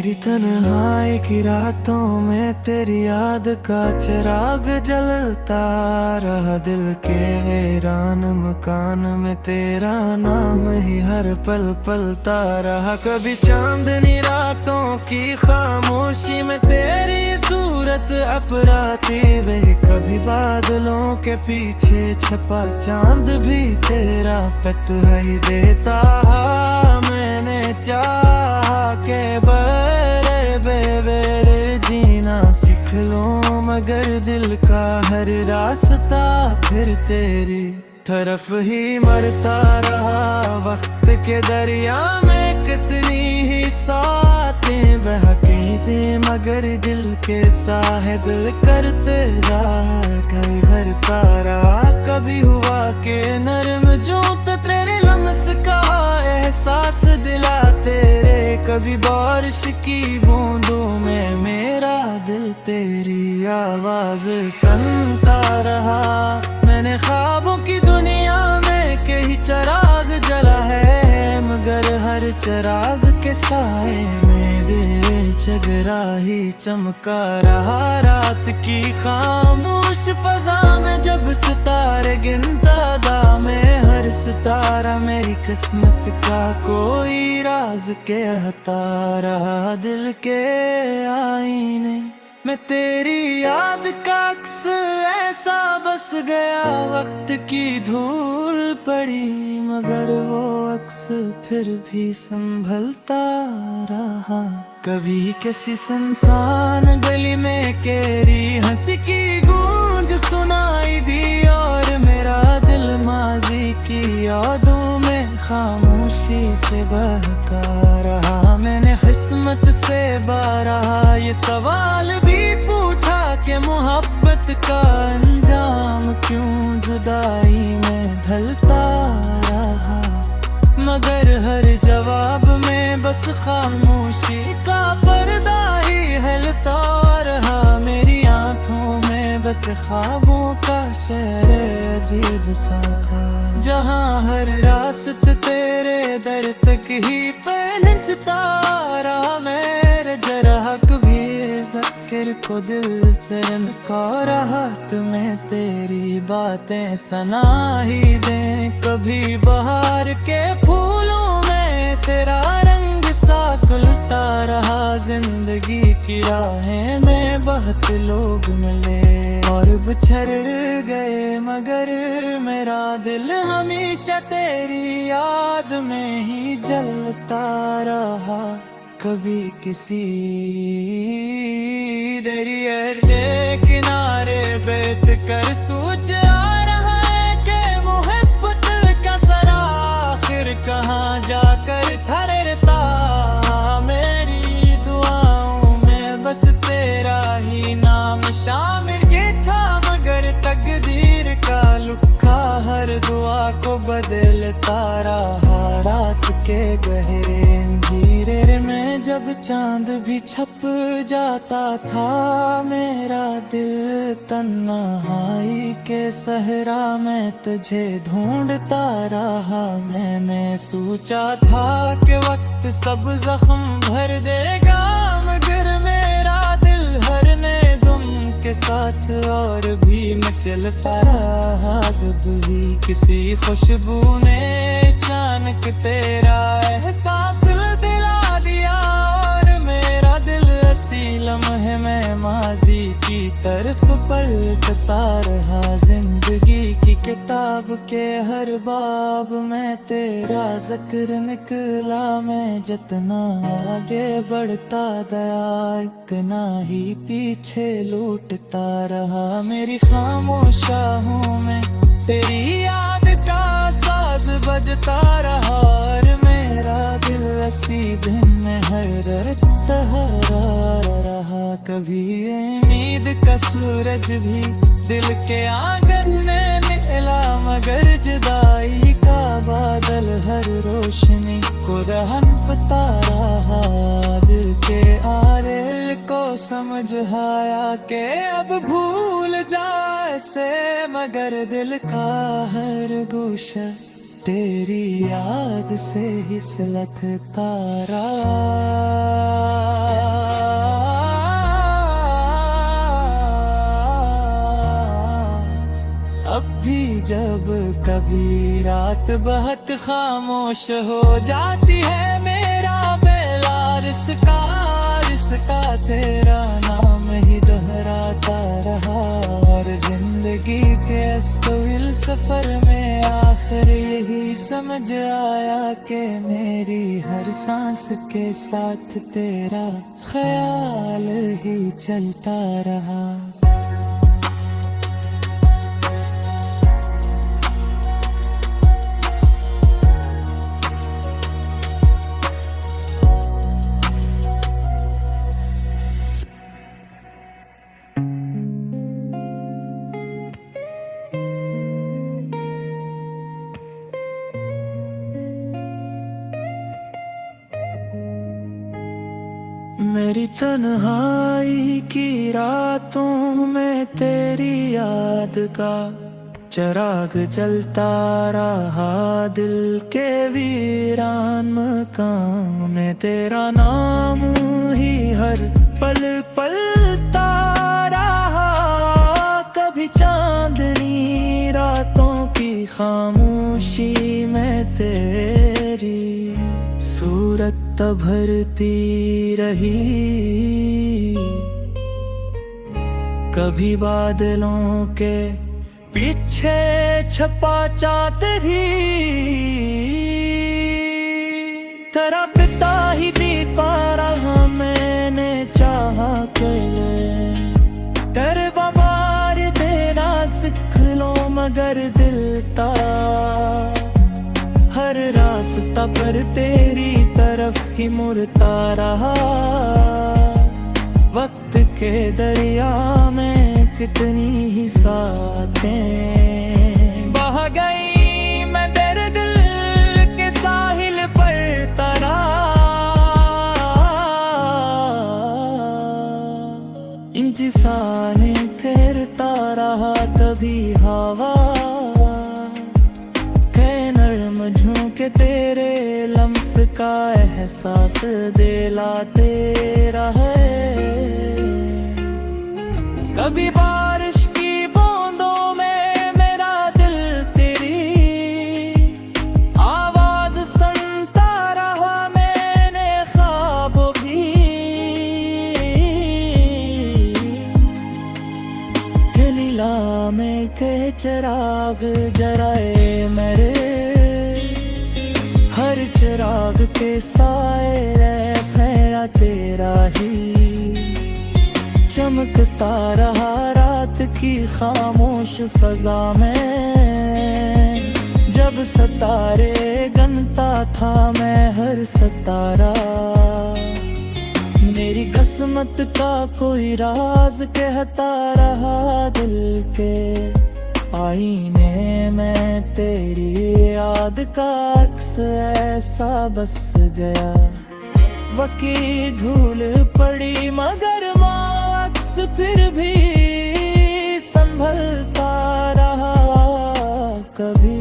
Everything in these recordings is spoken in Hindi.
मेरी तन्हाई की रातों में तेरी याद का चिराग जलता रहा। दिल के वीरान मकान में तेरा नाम ही हर पल पलता रहा। कभी चांदनी रातों की खामोशी में तेरी सूरत अपराती वे, कभी बादलों के पीछे छपा चांद भी तेरा ही देता। मैंने चाहा के बेर जीना सीख लूं, मगर दिल का हर रास्ता फिर तेरी तरफ ही मरता रहा। वक्त के दरिया में कितनी ही साथें बहती थी, मगर दिल के साहिब करते जा कहीं भरता रहा। कभी हुआ के नरम जो तेरे लम्स का एहसास दिला तेरे, कभी बारिश की बूंदों में मेरा दिल तेरी आवाज सुनता रहा। मैंने ख्वाबों की दुनिया में कई चिराग जला है, मगर हर चिराग के साए में बेचगरा ही चमका रहा। रात की खामोश फजा में जब सितारे गिनता था मैं, हर सितारा मेरी किस्मत का कोई राज कहता रहा। दिल के आईने मैं तेरी याद का अक्स ऐसा बस गया। वक्त की धूल पड़ी मगर वो अक्स फिर भी संभलता रहा। कभी किसी सुनसान गली में तेरी हंसी की गूंज सुनाई दी, और मेरा दिल माजी की यादों में खामोशी से बहका रहा। मैंने किस्मत से बारहा ये सवाल भी पूछा कि मोहब्बत का अंजाम क्यों जुदाई में ढलता रहा, मगर हर जवाब में बस खामोशी का पर्दा ही हिलता रहा। मेरी आंखों में बस ख्वाबों का शहर अजीब सा था, जहाँ हर रास्ता तेरे दर तक ही पहुंचता रहा। मेरे जरा कभी ज़िक्र को दिल से निकाल रहा, तुम्हें तेरी बातें सुना ही दे। कभी बहार के फूलों में तेरा रंग सा खुलता रहा। जिंदगी की राहें में बहुत लोग मिले और बिछड़ गए, मगर मेरा दिल हमेशा तेरी याद में ही जलता रहा। कभी किसी दरिया के किनारे बैठ कर सोच आ रहा है कि मोहब्बत का सरा आखिर कहाँ जाकर ठहरता। मेरी दुआओं में बस तेरा ही नाम शामिल ये था, मगर तकदीर का लुक्का हर दुआ को बदलता रहा। रात के गहरे अंधेरे में जब चांद भी छप जाता था, मेरा दिल तन्हाई के सहरा में तुझे ढूंढता रहा। मैंने सोचा था कि वक्त सब जख्म भर देगा, मगर मेरा दिल हरने दुम के साथ और भी मचलता रहा। जब भी किसी खुशबू ने अचानक तेरा एहसास दिला दिया, और मेरा दिल इसी लम्हे में माजी की तरफ पलटता रहा। जिंदगी की किताब के हर बाब में तेरा जिक्र निकला। मैं जितना आगे बढ़ता गया इतना ही पीछे लूटता रहा। मेरी खामोशाहों में तेरी याद का साज बजता रहा, और मेरा दिल इसी दिन में हर तहरा रहा। कभी उम्मीद का सूरज भी दिल के आंगन में निकला, मगर जुदाई का बादल हर रोशनी को रहन पता रहा। दिल के आरे को समझ आया कि अब भूल जाए से, मगर दिल का हर गोशा तेरी याद से ही सुलगता रहा। अब भी जब कभी रात बहुत खामोश हो जाती है, मेरा बेला रिसका तेरा नाम ही दोहराता रहा। और जिंदगी के अस्तविल सफर में आखिर यही समझ आया कि मेरी हर सांस के साथ तेरा ख्याल ही चलता रहा। मेरी तन्हाई की रातों में तेरी याद का चिराग जलता रहा। दिल के वीरान मकान में तेरा नाम ही हर पल पलता रहा। कभी चांदनी रातों की खामोशी में तेरी सूरत भरती रही। कभी बादलों के पीछे छपा चादरी, तेरा पिता ही दीपा रहा मैंने चाहा कर। तेरे बाबार देना सीख लो मगर दिल ता हर रास्ता पर तेरी तरफ ही मुड़ता रहा। वक्त के दरिया में कितनी ही साथें बह गई, मैं तेरे दिल के साहिल पर तरा। इंतज़ार करता रहा कभी हवा के तेरे लम्स का एहसास दिलाते रहे। कभी बारिश की बूंदों में मेरा दिल तेरी आवाज सुनता रहा। मैंने ख्वाब भी लीला में के चिराग जराए मेरे, हर चिराग के साए मेरा तेरा ही चमकता रहा। रात की खामोश फजा में जब सितारे गनता था मैं हर सितारा। मेरी किस्मत का कोई राज कहता रहा दिल के आईने में तेरी याद का अक्स ऐसा बस गया। वकी धूल पड़ी मगर अक्स फिर भी संभलता रहा। कभी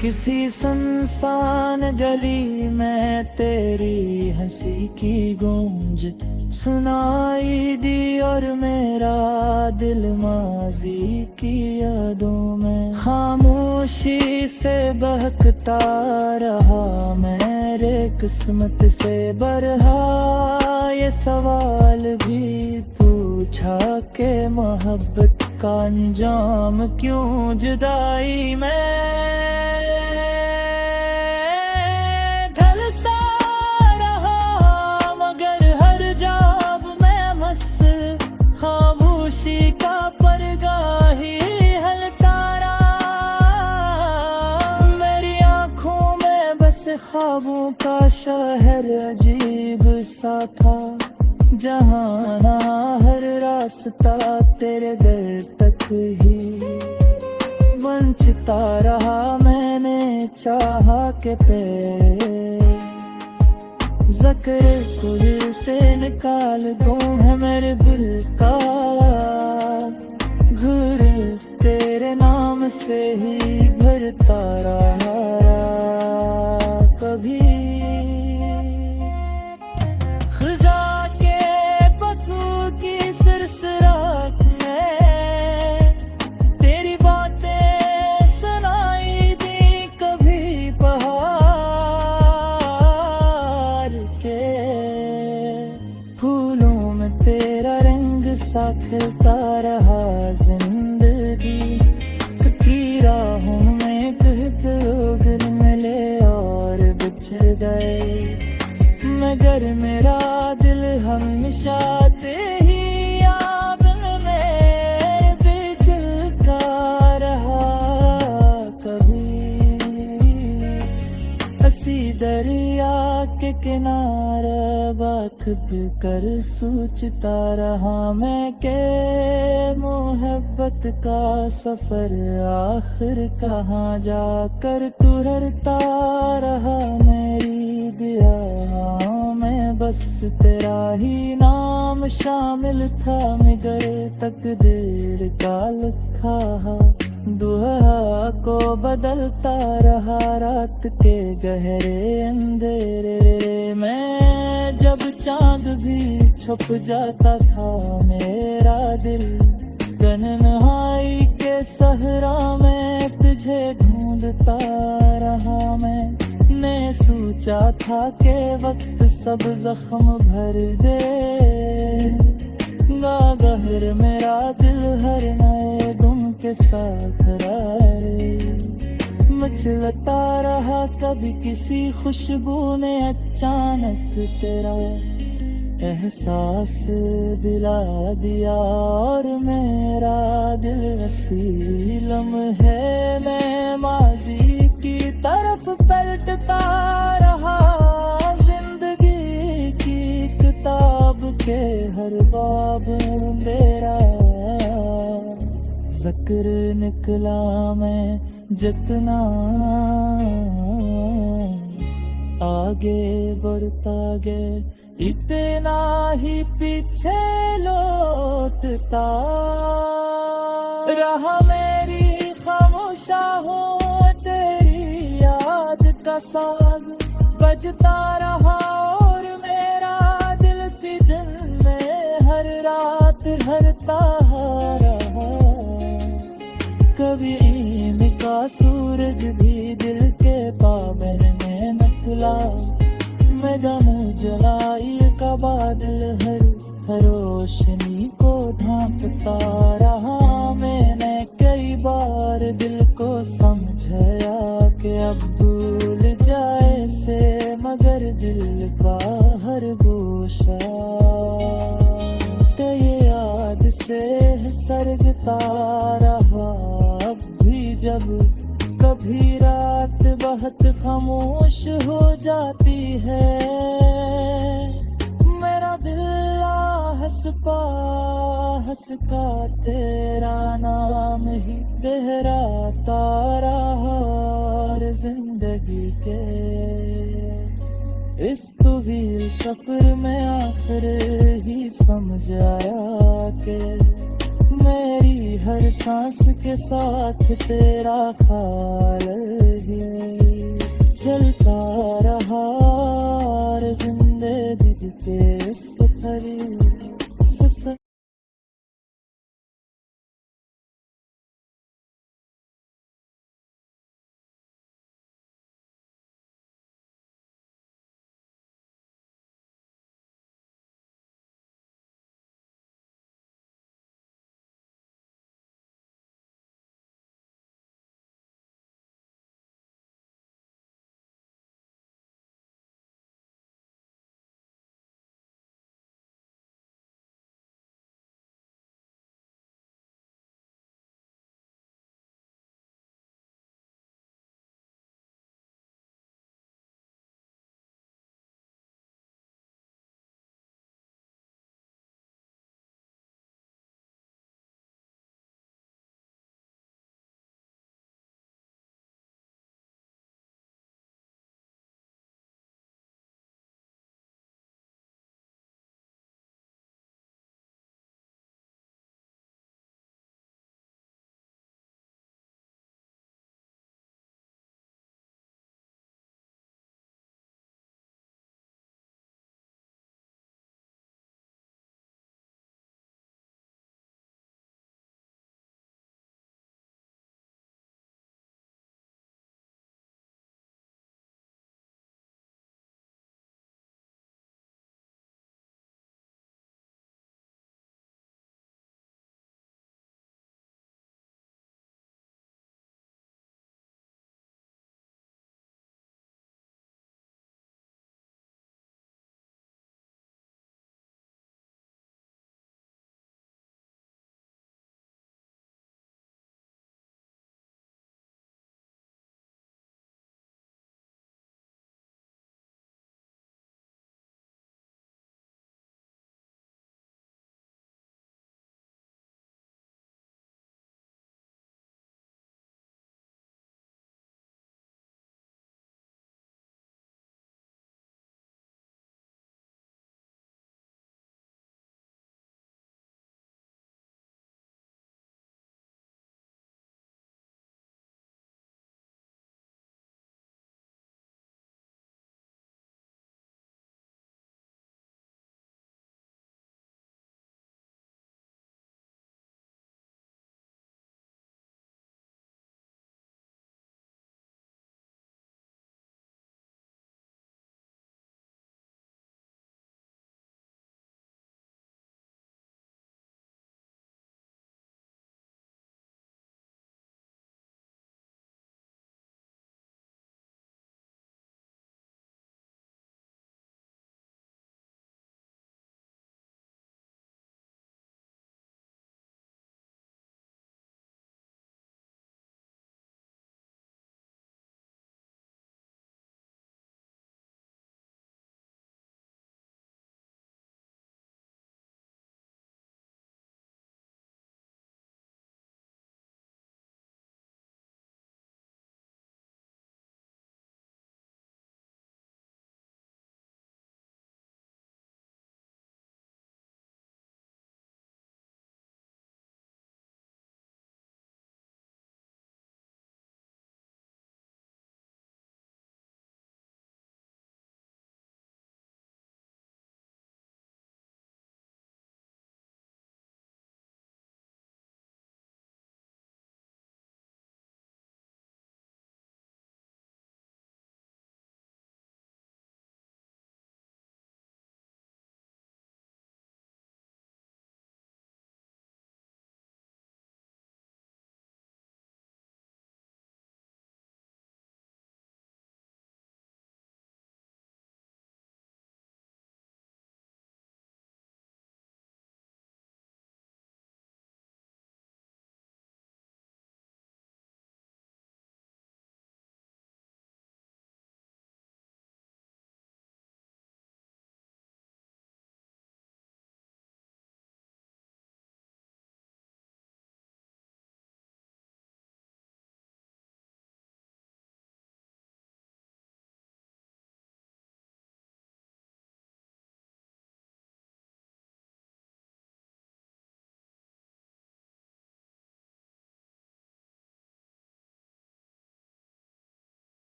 किसी सुनसान गली में तेरी हंसी की गूंज सुनाई दी और मेरा दिल माजी की यादों में खामोशी से बहकता रहा। मेरे किस्मत से बरहा ये सवाल भी पूछा के मोहब्बत का अंजाम क्यों जुदाई में। का परगाही हलकारा मेरी आँखों में बस ख्वाबों का शहर अजीब सा था। जहाँ ना हर रास्ता तेरे घर तक ही वंचिता रहा। मैंने चाहा के पैर ज़िक्र कुल से निकाल दूँ है मेरे दिल का घर तेरे नाम से ही भरता रहा कभी खजा के पतलू की सिरसरात में तेरी बातें सुनाई दी कभी पहाड़ के फूलों में तेरा रंग सा खिलता रहा जिंदगी की राहों में कहते लोग मिले और बिछड़ गए मगर मेरा दिल हमेशा तेरी याद में बिजलता रहा कभी हसी दरिया के किनारे बात कर सोचता रहा मैं के मोहब्बत का सफर आखिर कहाँ जाकर तुरता रहा मेरी दुआ में बस तेरा ही नाम शामिल था मगर तकदीर का लिखा दुआ को बदलता रहा रात के गहरे अंधेरे में जब चांद भी छुप जाता था मेरा दिल तन्हाई के सहरा में तुझे ढूंढता रहा मैंने सोचा था के वक्त सब जख्म भर दे गहर मेरा दिल हर नए गुम के साथ रे मचलता रहा कभी किसी खुशबू ने अचानक तेरा एहसास दिला दिया और मेरा दिल हसी लम्हे में माजी की तरफ पलटता रहा जिंदगी की किताब के हर बाब मेरा जिक्र निकला मैं जितना आगे बढ़ता गए इतना ही पीछे लौटता रहा मेरी खामोशाहों तेरी याद का साज बजता रहा और मेरा दिल सी दिन में हर रात हरता रहा कभी ईद का सूरज भी दिल के पाबंद में निकला मैं गम जलाई का बादल हर रोशनी को ढांपता रहा मैंने कई बार दिल को समझाया कि अब भूल जाए से मगर दिल का हर गोशा तो ये याद से सरगता रहा अब भी जब कभी रात बहुत खामोश हो जाती है मेरा दिल हंस का तेरा नाम ही गहराता रहा और जिंदगी के इस तवील सफर में आखिर ही समझ आया कि मेरी हर सांस के साथ तेरा ख्याल ही चलता रहा और जिंदगी के